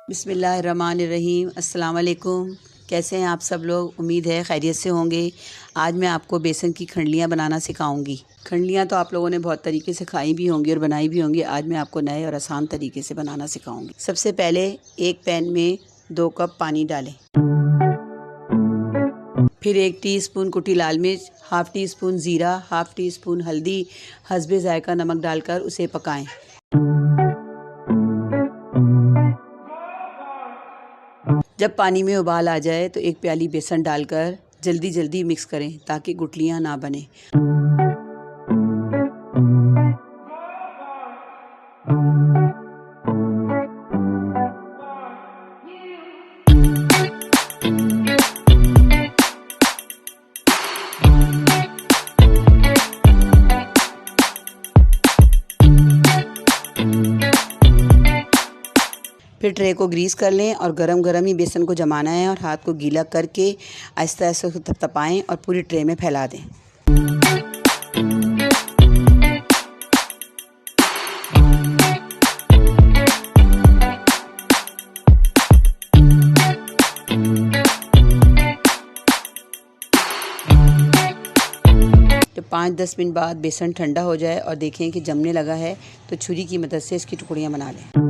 बिस्मिल्लाहिर्रहमानिर्रहीम। अस्सलाम वालेकुम। कैसे हैं आप सब लोग? उम्मीद है खैरियत से होंगे। आज मैं आपको बेसन की खंडलियाँ बनाना सिखाऊंगी। खंडलियाँ तो आप लोगों ने बहुत तरीके से खाई भी होंगी और बनाई भी होंगी। आज मैं आपको नए और आसान तरीके से बनाना सिखाऊंगी। सबसे पहले एक पैन में 2 कप पानी डालें। फिर 1 टीस्पून कुटी लाल मिर्च, हाफ़ टी स्पून ज़ीरा, हाफ़ टी स्पून हल्दी, हस्बे ज़ायका नमक डालकर उसे पकाएं। जब पानी में उबाल आ जाए तो 1 प्याली बेसन डालकर जल्दी जल्दी मिक्स करें ताकि गुठलियाँ ना बने। फिर ट्रे को ग्रीस कर लें और गरम गरम ही बेसन को जमाना है और हाथ को गीला करके आहिस्ता आहिस्ता उसको थपथपाएं और पूरी ट्रे में फैला दें। जब 5-10 मिनट बाद बेसन ठंडा हो जाए और देखें कि जमने लगा है तो छुरी की मदद से इसकी टुकड़ियाँ बना लें।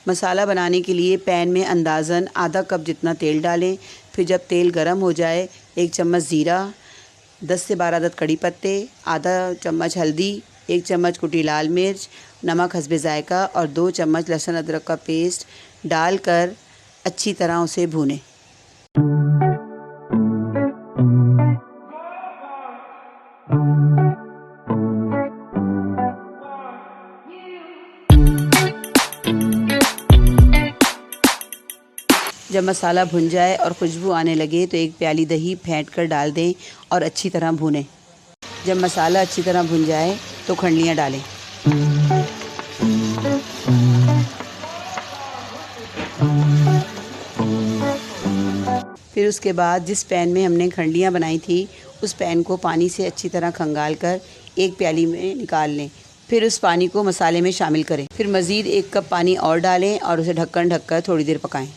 मसाला बनाने के लिए पैन में अंदाज़न आधा कप जितना तेल डालें। फिर जब तेल गर्म हो जाए 1 चम्मच ज़ीरा, 10 से 12 अदद कड़ी पत्ते, आधा चम्मच हल्दी, 1 चम्मच कुटी लाल मिर्च, नमक हस्बे ज़ायका और 2 चम्मच लहसुन अदरक का पेस्ट डालकर अच्छी तरह उसे भूनें। जब मसाला भुन जाए और खुशबू आने लगे तो 1 प्याली दही फेंट कर डाल दें और अच्छी तरह भूनें। जब मसाला अच्छी तरह भुन जाए तो खंडलियाँ डालें। फिर उसके बाद जिस पैन में हमने खंडलियाँ बनाई थी उस पैन को पानी से अच्छी तरह खंगाल कर 1 प्याली में निकाल लें। फिर उस पानी को मसाले में शामिल करें। फिर मज़ीद 1 कप पानी और डालें और उसे ढककर थोड़ी देर पकाएं।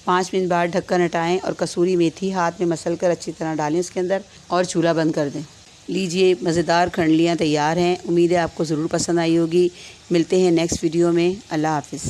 5 मिनट बाद ढक्कन हटाएं और कसूरी मेथी हाथ में मसल कर अच्छी तरह डालें उसके अंदर और चूल्हा बंद कर दें। लीजिए, मज़ेदार खंडलियाँ तैयार हैं। उम्मीद है आपको ज़रूर पसंद आई होगी। मिलते हैं नेक्स्ट वीडियो में। अल्लाह हाफ़िज़।